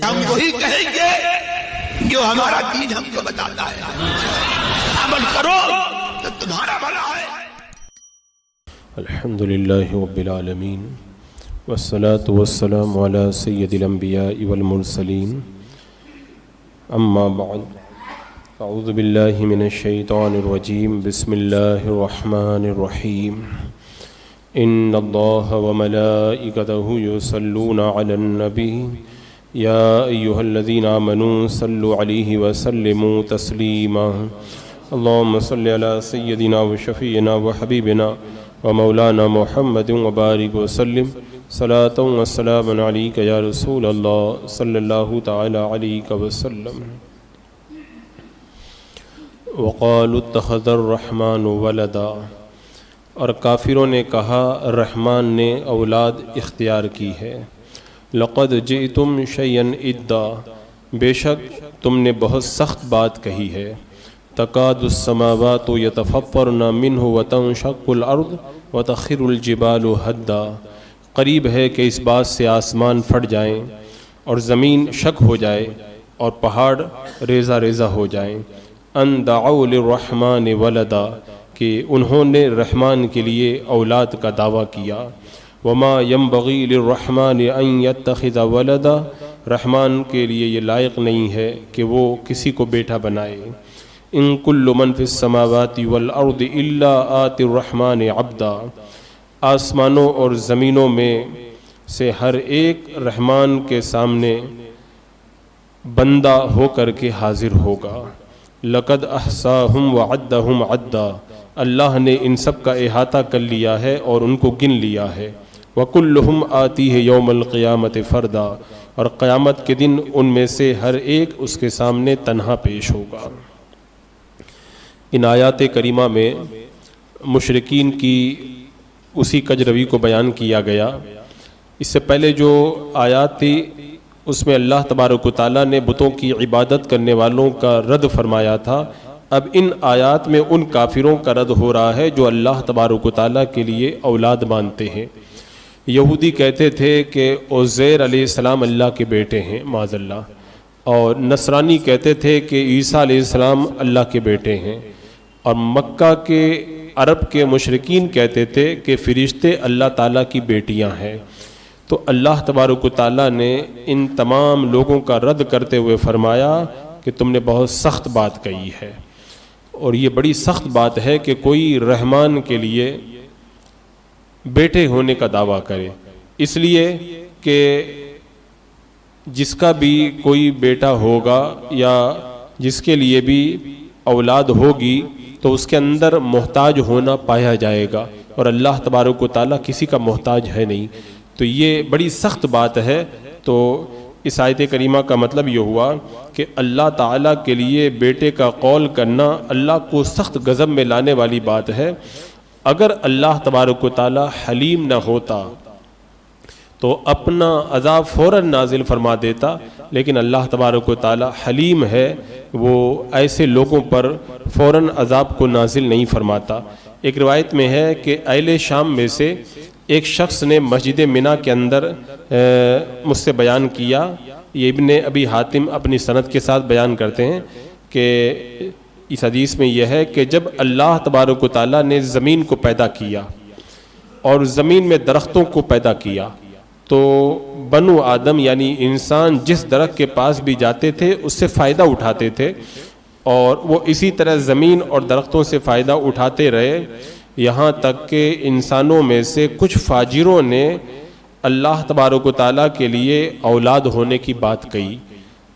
ہم وہی کہیں گے جو ہمارا دین ہم کو بتاتا ہے، عمل کرو تو تمہارا بھلا ہے۔ الحمدللہ رب العالمین والصلاة والسلام علی سید الانبیاء والمرسلین، اما بعد، اعوذ باللہ من الشیطان الرجیم، بسم اللہ الرحمن الرحیم، ان اللہ وملائکتہ یصلون علی النبی یا ایہا الذین آمنوا صلوا علیہ وسلموا تسلیما، اللہم صل علی سیدنا وشفیعنا وحبیبنا ومولانا محمد وبارک وسلم صلاۃ وسلام علیک یا رسول اللہ صلی اللہ تعالی علیہ وسلم۔ وقالوا اتخذ الرحمن ولدا، اور کافروں نے کہا رحمان نے اولاد اختیار کی ہے۔ لقد جئتم شیئا ادا، بے شک تم نے بہت سخت بات کہی ہے۔ تکاد السماوات یتفطرن منہ وتنشق الارض وتخر الجبال ہدا، قریب ہے کہ اس بات سے آسمان پھٹ جائیں اور زمین شک ہو جائے اور پہاڑ ریزہ ریزہ ہو جائیں۔ ان دعوا للرحمن ولدا، کہ انہوں نے رحمان کے لیے اولاد کا دعویٰ کیا۔ وما ينبغي للرحمن ان يتخذ ولدا، رحمان کے لیے یہ لائق نہیں ہے کہ وہ کسی کو بیٹا بنائے۔ ان کل من فی السماوات والارض الا آتی الرحمن عبدا، آسمانوں اور زمینوں میں سے ہر ایک رحمان کے سامنے بندہ ہو کر کے حاضر ہوگا۔ لقد احصاہم وعدہم عدا، اللہ نے ان سب کا احاطہ کر لیا ہے اور ان کو گن لیا ہے۔ وکلہم آتیہ یوم القیامت فردا، اور قیامت کے دن ان میں سے ہر ایک اس کے سامنے تنہا پیش ہوگا۔ ان آیات کریمہ میں مشرکین کی اسی کجروی کو بیان کیا گیا۔ اس سے پہلے جو آیات تھی اس میں اللہ تبارک و تعالیٰ نے بتوں کی عبادت کرنے والوں کا رد فرمایا تھا۔ اب ان آیات میں ان کافروں کا رد ہو رہا ہے جو اللہ تبارک و تعالیٰ کے لیے اولاد مانتے ہیں۔ یہودی کہتے تھے کہ عزیر علیہ السلام اللہ کے بیٹے ہیں معاذ اللہ، اور نصرانی کہتے تھے کہ عیسیٰ علیہ السلام اللہ کے بیٹے ہیں، اور مکہ کے عرب کے مشرکین کہتے تھے کہ فرشتے اللہ تعالیٰ کی بیٹیاں ہیں۔ تو اللہ تبارک و تعالیٰ نے ان تمام لوگوں کا رد کرتے ہوئے فرمایا کہ تم نے بہت سخت بات کہی ہے، اور یہ بڑی سخت بات ہے کہ کوئی رحمان کے لیے بیٹے ہونے کا دعویٰ کرے، اس لیے کہ جس کا بھی کوئی بیٹا ہوگا یا جس کے لیے بھی اولاد ہوگی تو اس کے اندر محتاج ہونا پایا جائے گا، اور اللہ تبارک و تعالیٰ کسی کا محتاج ہے نہیں۔ تو یہ بڑی سخت بات ہے۔ تو اس آیت کریمہ کا مطلب یہ ہوا کہ اللہ تعالیٰ کے لیے بیٹے کا قول کرنا اللہ کو سخت غضب میں لانے والی بات ہے۔ اگر اللہ تبارک و تعالیٰ حلیم نہ ہوتا تو اپنا عذاب فوراً نازل فرما دیتا، لیکن اللہ تبارک و تعالیٰ حلیم ہے، وہ ایسے لوگوں پر فوراً عذاب کو نازل نہیں فرماتا۔ ایک روایت میں ہے کہ اہل شام میں سے ایک شخص نے مسجد منی کے اندر مجھ سے بیان کیا، یہ ابن ابی حاتم اپنی سند کے ساتھ بیان کرتے ہیں کہ اس حدیث میں یہ ہے کہ جب اللہ تبارک و تعالیٰ نے زمین کو پیدا کیا اور زمین میں درختوں کو پیدا کیا، تو بنو آدم یعنی انسان جس درخت کے پاس بھی جاتے تھے اس سے فائدہ اٹھاتے تھے، اور وہ اسی طرح زمین اور درختوں سے فائدہ اٹھاتے رہے، یہاں تک کہ انسانوں میں سے کچھ فاجروں نے اللہ تبارک و تعالیٰ کے لیے اولاد ہونے کی بات کہی۔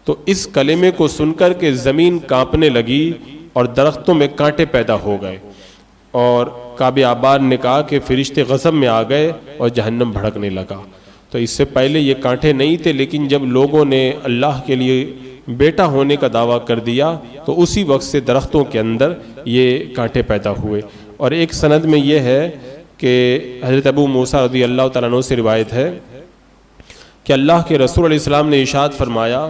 تو اس کلمے کو سن کر کے زمین کانپنے لگی اور درختوں میں کانٹے پیدا ہو گئے، اور کعب آباد نے کہا کہ فرشتے غضب میں آ گئے اور جہنم بھڑکنے لگا۔ تو اس سے پہلے یہ کانٹے نہیں تھے، لیکن جب لوگوں نے اللہ کے لیے بیٹا ہونے کا دعویٰ کر دیا تو اسی وقت سے درختوں کے اندر یہ کانٹے پیدا ہوئے۔ اور ایک سند میں یہ ہے کہ حضرت ابو موسیٰ رضی اللہ تعالیٰ عنہ سے روایت ہے کہ اللہ کے رسول علیہ السلام نے ارشاد فرمایا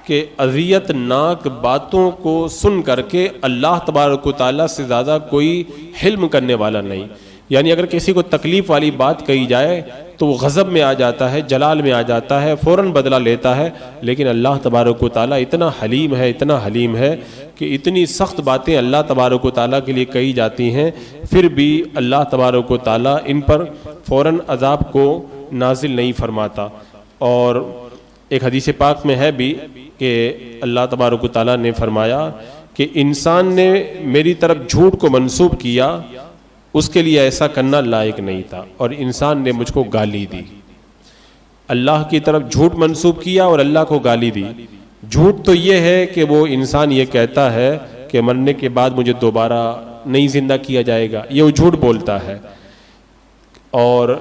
کہ اذیت ناک باتوں کو سن کر کے اللہ تبارک و تعالیٰ سے زیادہ کوئی حلم کرنے والا نہیں۔ یعنی اگر کسی کو تکلیف والی بات کہی جائے تو وہ غضب میں آ جاتا ہے، جلال میں آ جاتا ہے، فوراً بدلہ لیتا ہے. لیکن اللہ تبارک و تعالیٰ اتنا حلیم ہے کہ اتنی سخت باتیں اللہ تبارک و تعالیٰ کے لیے کہی جاتی ہیں، پھر بھی اللہ تبارک و تعالیٰ ان پر فوراً عذاب کو نازل نہیں فرماتا. اور ایک حدیث پاک میں ہے بھی کہ اللہ تبارک و تعالیٰ نے فرمایا کہ انسان نے میری طرف جھوٹ کو منسوب کیا، اس کے لیے ایسا کرنا لائق نہیں تھا، اور انسان نے مجھ کو گالی دی. اللہ کی طرف جھوٹ منسوب کیا اور اللہ کو گالی دی. جھوٹ تو یہ ہے کہ وہ انسان یہ کہتا ہے کہ مرنے کے بعد مجھے دوبارہ نہیں زندہ کیا جائے گا، یہ وہ جھوٹ بولتا ہے. اور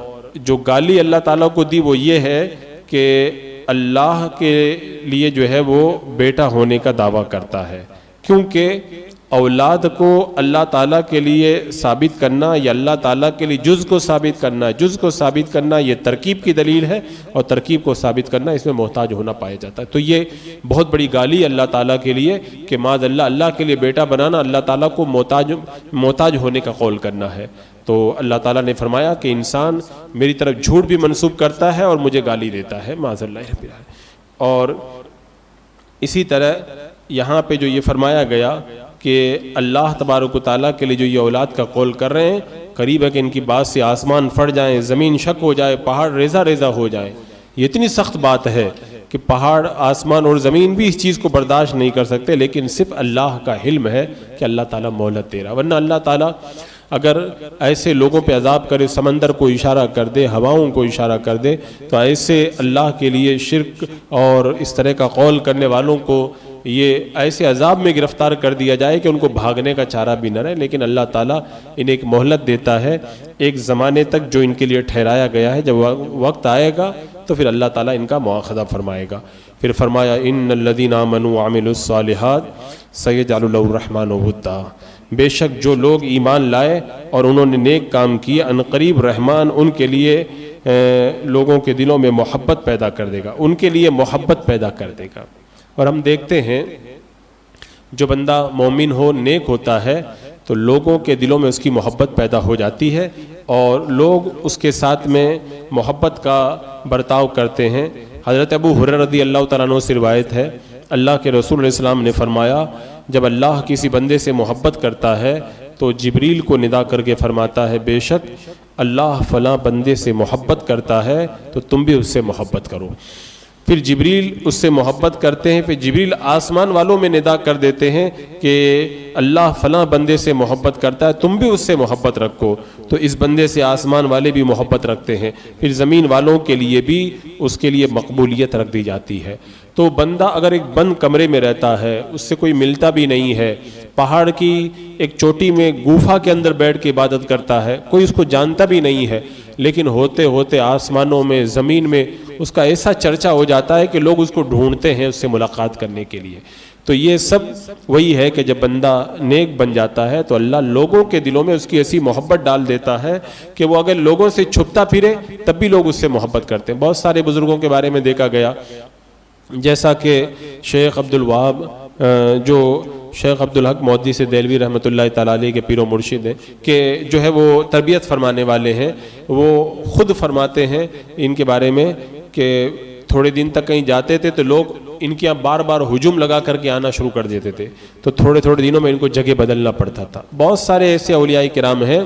جو گالی اللہ تعالیٰ کو دی وہ یہ ہے کہ اللہ کے لیے جو ہے وہ بیٹا ہونے کا دعویٰ کرتا ہے، کیونکہ اولاد کو اللہ تعالیٰ کے لیے ثابت کرنا یا اللہ تعالیٰ کے لیے جز کو ثابت کرنا یہ ترکیب کی دلیل ہے، اور ترکیب کو ثابت کرنا اس میں محتاج ہونا پایا جاتا ہے. تو یہ بہت بڑی گالی اللہ تعالیٰ کے لیے کہ معاذ اللہ کے لیے بیٹا بنانا اللہ تعالیٰ کو محتاج ہونے کا قول کرنا ہے. تو اللہ تعالیٰ نے فرمایا کہ انسان میری طرف جھوٹ بھی منسوب کرتا ہے اور مجھے گالی دیتا ہے، معاذ اللہ رب العالمین. اور اسی طرح یہاں پہ جو یہ فرمایا گیا کہ اللہ تبارک و تعالیٰ کے لیے جو یہ اولاد کا قول کر رہے ہیں، قریب ہے کہ ان کی بات سے آسمان پھٹ جائیں، زمین شک ہو جائے، پہاڑ ریزہ ہو جائے. یہ اتنی سخت بات ہے کہ پہاڑ، آسمان اور زمین بھی اس چیز کو برداشت نہیں کر سکتے، لیکن صرف اللہ کا حلم ہے کہ اللہ تعالیٰ مہلت دے رہا. ورنہ اللہ تعالیٰ اگر ایسے لوگوں پہ عذاب کرے، سمندر کو اشارہ کر دے، ہواؤں کو اشارہ کر دے، تو ایسے اللہ کے لیے شرک اور اس طرح کا قول کرنے والوں کو یہ ایسے عذاب میں گرفتار کر دیا جائے کہ ان کو بھاگنے کا چارہ بھی نہ رہے. لیکن اللہ تعالیٰ انہیں ایک مہلت دیتا ہے ایک زمانے تک جو ان کے لیے ٹھہرایا گیا ہے. جب وقت آئے گا تو پھر اللہ تعالیٰ ان کا مواخذہ فرمائے گا. پھر فرمایا ان الذین آمنوا وعملوا الصالحات سیجعل لهم الرحمن ودا، بے شک جو لوگ ایمان لائے اور انہوں نے نیک کام کیے، عنقریب رحمان ان کے لیے لوگوں کے دلوں میں محبت پیدا کر دے گا، ان کے لیے محبت پیدا کر دے گا. اور ہم دیکھتے ہیں جو بندہ مومن ہو، نیک ہوتا ہے، تو لوگوں کے دلوں میں اس کی محبت پیدا ہو جاتی ہے اور لوگ اس کے ساتھ میں محبت کا برتاؤ کرتے ہیں. حضرت ابو ہریرہ رضی اللہ تعالیٰ عنہ سے روایت ہے، اللہ کے رسول علیہ السلام نے فرمایا جب اللہ کسی بندے سے محبت کرتا ہے تو جبریل کو ندا کر کے فرماتا ہے بے شک اللہ فلاں بندے سے محبت کرتا ہے تو تم بھی اس سے محبت کرو. پھر جبریل اس سے محبت کرتے ہیں، پھر جبریل آسمان والوں میں ندا کر دیتے ہیں کہ اللہ فلاں بندے سے محبت کرتا ہے تم بھی اس سے محبت رکھو، تو اس بندے سے آسمان والے بھی محبت رکھتے ہیں. پھر زمین والوں کے لیے بھی اس کے لیے مقبولیت رکھ دی جاتی ہے. تو بندہ اگر ایک بند کمرے میں رہتا ہے، اس سے کوئی ملتا بھی نہیں ہے، پہاڑ کی ایک چوٹی میں گوفا کے اندر بیٹھ کے عبادت کرتا ہے، کوئی اس کو جانتا بھی نہیں ہے، لیکن ہوتے ہوتے آسمانوں میں، زمین میں اس کا ایسا چرچا ہو جاتا ہے کہ لوگ اس کو ڈھونڈتے ہیں اس سے ملاقات کرنے کے لیے. تو یہ سب وہی ہے کہ جب بندہ نیک بن جاتا ہے تو اللہ لوگوں کے دلوں میں اس کی ایسی محبت ڈال دیتا ہے کہ وہ اگر لوگوں سے چھپتا پھرے تب بھی لوگ اس سے محبت کرتے ہیں. بہت سارے بزرگوں کے بارے میں دیکھا گیا، جیسا کہ شیخ عبد الوہاب جو شیخ عبدالحق مودودی سے دہلوی رحمۃ اللہ تعالیٰ علیہ کے پیر و مرشد ہیں کہ جو ہے وہ تربیت فرمانے والے ہیں، وہ خود فرماتے ہیں ان کے بارے میں کہ تھوڑے دن تک کہیں جاتے تھے تو لوگ ان کے یہاں بار بار ہجوم لگا کر کے آنا شروع کر دیتے تھے، تو تھوڑے تھوڑے دنوں میں ان کو جگہ بدلنا پڑتا تھا. بہت سارے ایسے اولیاء کرام ہیں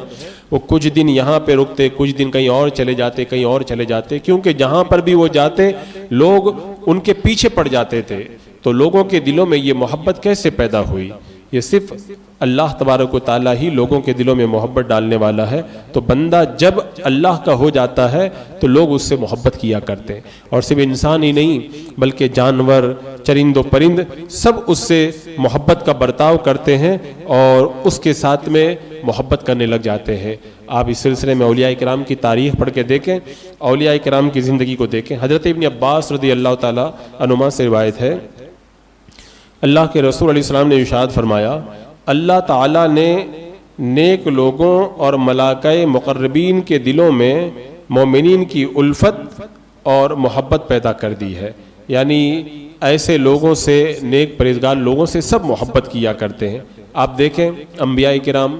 وہ کچھ دن یہاں پہ رکتے، کچھ دن کہیں اور چلے جاتے، کہیں اور چلے جاتے، کیونکہ جہاں پر بھی وہ جاتے لوگ ان کے پیچھے پڑ جاتے تھے. تو لوگوں کے دلوں میں یہ محبت کیسے پیدا ہوئی؟ یہ صرف اللہ تبارک و تعالیٰ ہی لوگوں کے دلوں میں محبت ڈالنے والا ہے. تو بندہ جب اللہ کا ہو جاتا ہے تو لوگ اس سے محبت کیا کرتے ہیں، اور صرف انسان ہی نہیں بلکہ جانور، چرند و پرند سب اس سے محبت کا برتاؤ کرتے ہیں اور اس کے ساتھ میں محبت کرنے لگ جاتے ہیں. آپ اس سلسلے میں اولیاء کرام کی تاریخ پڑھ کے دیکھیں، اولیاء کرام کی زندگی کو دیکھیں. حضرت ابن عباس رضی اللہ تعالیٰ عنہما سے روایت ہے، اللہ کے رسول علیہ السلام نے ارشاد فرمایا اللہ تعالیٰ نے نیک لوگوں اور ملائکہ مقربین کے دلوں میں مومنین کی الفت اور محبت پیدا کر دی ہے. یعنی ایسے لوگوں سے، نیک پرہیزگار لوگوں سے سب محبت کیا کرتے ہیں. آپ دیکھیں انبیاء کرام،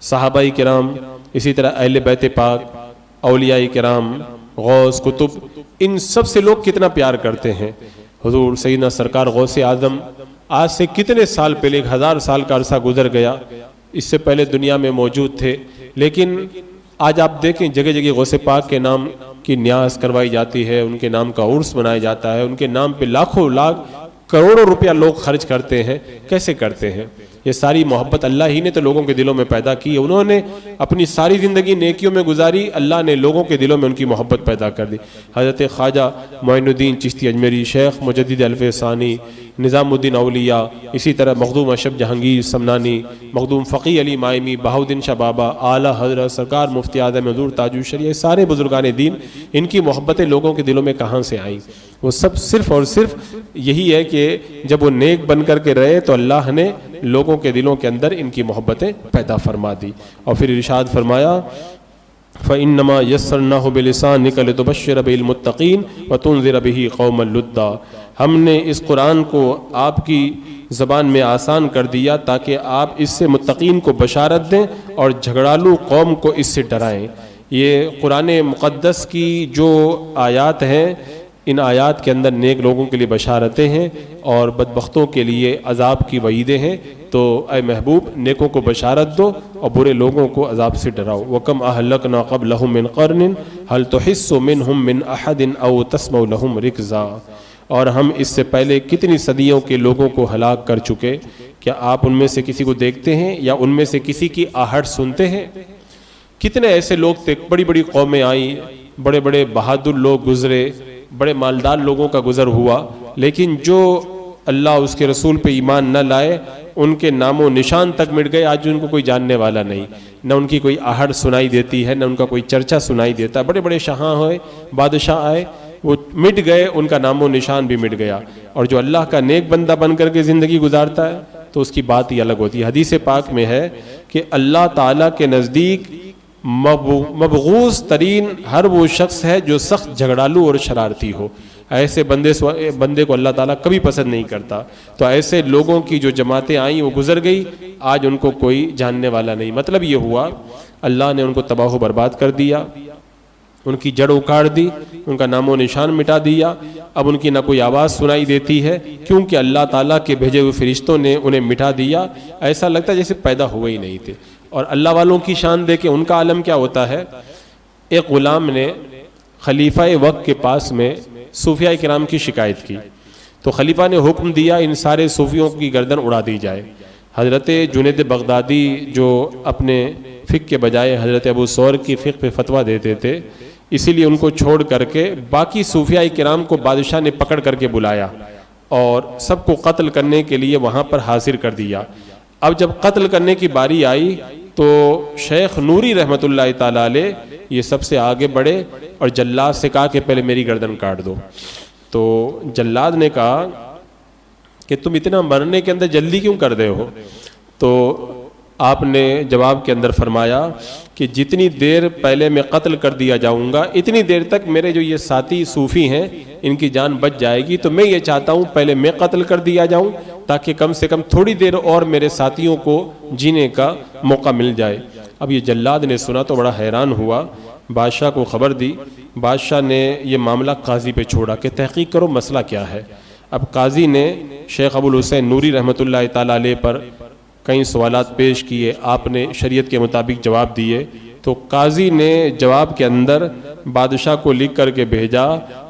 صحابہ کرام، اسی طرح اہل بیت پاک، اولیاء کرام، غوث کتب، ان سب سے لوگ کتنا پیار کرتے ہیں۔ حضور سیدنا سرکار غوث اعظم آج سے کتنے سال پہلے، 1000 سال کا عرصہ گزر گیا، اس سے پہلے دنیا میں موجود تھے، لیکن آج آپ دیکھیں جگہ جگہ غوث پاک کے نام کی نیاز کروائی جاتی ہے، ان کے نام کا عرس منایا جاتا ہے، ان کے نام پہ لاکھوں لاکھ کروڑوں روپیہ لوگ خرچ کرتے ہیں۔ کیسے کرتے ہیں؟ یہ ساری محبت اللہ ہی نے تو لوگوں کے دلوں میں پیدا کی ہے۔ انہوں نے اپنی ساری زندگی نیکیوں میں گزاری، اللہ نے لوگوں کے دلوں میں ان کی محبت پیدا کر دی۔ حضرت خواجہ معین الدین چشتی اجمیری، شیخ مجدد الف ثانی، نظام الدین اولیاء، اسی طرح مخدوم اشرف جہانگیر سمنانی، مخدوم فقی علی مائمی، بہاؤدین شاہ بابا، اعلیٰ حضرت سرکار مفتی اعظم حضور تاج الشریعہ، سارے بزرگان دین، ان کی محبتیں لوگوں کے دلوں میں کہاں سے آئیں؟ وہ سب صرف اور صرف یہی ہے کہ جب وہ نیک بن کر کے رہے تو اللہ نے لوگوں کے دلوں کے اندر ان کی محبتیں پیدا فرما دی۔ اور پھر ارشاد فرمایا فَإِنَّمَا يَسَّرْنَاهُ بِلِسَانِكَ لِتُبَشِّرَ بِهِ الْمُتَّقِينَ وَتُنذِرَ بِهِ قَوْمًا لُدًّا، ہم نے اس قرآن کو آپ کی زبان میں آسان کر دیا تاکہ آپ اس سے متقین کو بشارت دیں اور جھگڑالو قوم کو اس سے ڈرائیں۔ یہ قرآن مقدس کی جو آیات ہیں، ان آیات کے اندر نیک لوگوں کے لیے بشارتیں ہیں اور بدبختوں کے لیے عذاب کی وعیدیں ہیں۔ تو اے محبوب، نیکوں کو بشارت دو اور برے لوگوں کو عذاب سے ڈراؤ۔ وَكَمْ أَهْلَكْنَا قَبْلَهُمْ مِنْ قَرْنٍ هَلْ تُحِسُّ مِنْهُمْ مِنْ أَحَدٍ أَوْ تَسْمَعُ لَهُمْ رِكْزًا، اور ہم اس سے پہلے کتنی صدیوں کے لوگوں کو ہلاک کر چکے، کیا آپ ان میں سے کسی کو دیکھتے ہیں یا ان میں سے کسی کی آہٹ سنتے ہیں؟ کتنے ایسے لوگ تھے، بڑی بڑی قومیں آئیں، بڑے بڑے بہادر لوگ گزرے، بڑے مالدار لوگوں کا گزر ہوا، لیکن جو اللہ اس کے رسول پہ ایمان نہ لائے ان کے نام و نشان تک مٹ گئے۔ آج ان کو کوئی جاننے والا نہیں، نہ ان کی کوئی آہٹ سنائی دیتی ہے، نہ ان کا کوئی چرچا سنائی دیتا ہے۔ بڑے بڑے شاہاں ہوئے، بادشاہ آئے، وہ مٹ گئے، ان کا نام و نشان بھی مٹ گیا۔ اور جو اللہ کا نیک بندہ بن کر کے زندگی گزارتا ہے تو اس کی بات ہی الگ ہوتی ہے۔ حدیث پاک میں ہے کہ اللہ تعالیٰ کے نزدیک مبغوض ترین ہر وہ شخص ہے جو سخت جھگڑالو اور شرارتی ہو۔ ایسے بندے کو اللہ تعالیٰ کبھی پسند نہیں کرتا۔ تو ایسے لوگوں کی جو جماعتیں آئیں وہ گزر گئی، آج ان کو کوئی جاننے والا نہیں۔ مطلب یہ ہوا اللہ نے ان کو تباہ و برباد کر دیا، ان کی جڑ اکھاڑ دی، ان کا نام و نشان مٹا دیا۔ اب ان کی نہ کوئی آواز سنائی دیتی ہے کیونکہ اللہ تعالیٰ کے بھیجے ہوئے فرشتوں نے انہیں مٹا دیا۔ ایسا لگتا ہے جیسے پیدا ہوئے ہی نہیں تھے۔ اور اللہ والوں کی شان دیکھیں، ان کا عالم کیا ہوتا ہے۔ ایک غلام نے خلیفہ وقت کے پاس میں صوفیاء کرام کی شکایت کی تو خلیفہ نے حکم دیا ان سارے صوفیوں کی گردن اڑا دی جائے۔ حضرت جنید بغدادی جو اپنے فقہ کے بجائے حضرت ابو ثور کی فقہ پہ فتویٰ دیتے تھے، اسی لیے ان کو چھوڑ کر کے باقی صوفیاء کرام کو بادشاہ نے پکڑ کر کے بلایا اور سب کو قتل کرنے کے لیے وہاں پر حاضر کر دیا۔ اب جب قتل کرنے کی باری آئی تو شیخ نوری رحمۃ اللہ تعالیٰ علیہ یہ سب سے آگے بڑھے اور جلاد سے کہا کہ پہلے میری گردن کاٹ دو۔ تو جلاد نے کہا کہ تم اتنا مرنے کے اندر جلدی کیوں کر دے ہو؟ تو آپ نے جواب کے اندر فرمایا کہ جتنی دیر پہلے میں قتل کر دیا جاؤں گا اتنی دیر تک میرے جو یہ ساتھی صوفی ہیں ان کی جان بچ جائے گی، تو میں یہ چاہتا ہوں پہلے میں قتل کر دیا جاؤں تاکہ کم سے کم تھوڑی دیر اور میرے ساتھیوں کو جینے کا موقع مل جائے۔ اب یہ جلاد نے سنا تو بڑا حیران ہوا، بادشاہ کو خبر دی۔ بادشاہ نے یہ معاملہ قاضی پہ چھوڑا کہ تحقیق کرو مسئلہ کیا ہے۔ اب قاضی نے شیخ ابو الحسین نوری رحمۃ اللہ تعالیٰ علیہ پر کئی سوالات پیش کیے، آپ نے شریعت کے مطابق جواب دیے۔ تو قاضی نے جواب کے اندر بادشاہ کو لکھ کر کے بھیجا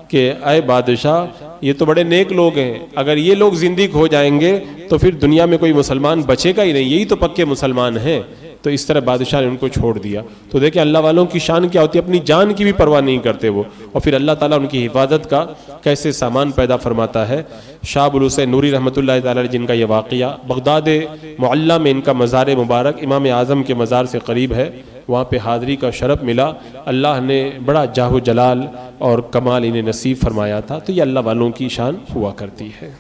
کہ اے بادشاہ، یہ تو بڑے نیک لوگ ہیں، اگر یہ لوگ زندگی ہو جائیں گے تو پھر دنیا میں کوئی مسلمان بچے گا ہی نہیں، یہی تو پکے مسلمان ہیں۔ تو اس طرح بادشاہ نے ان کو چھوڑ دیا۔ تو دیکھیں اللہ والوں کی شان کیا ہوتی ہے، اپنی جان کی بھی پرواہ نہیں کرتے وہ، اور پھر اللہ تعالیٰ ان کی حفاظت کا کیسے سامان پیدا فرماتا ہے۔ شاہ ابو الحسین نوری رحمۃ اللہ تعالیٰ جن کا یہ واقعہ بغداد معلیٰ میں ان کا مزار مبارک امام اعظم کے مزار سے قریب ہے، وہاں پہ حاضری کا شرف ملا۔ اللہ نے بڑا جاہ و جلال اور کمال انہیں نصیب فرمایا تھا۔ تو یہ اللہ والوں کی شان ہوا کرتی ہے۔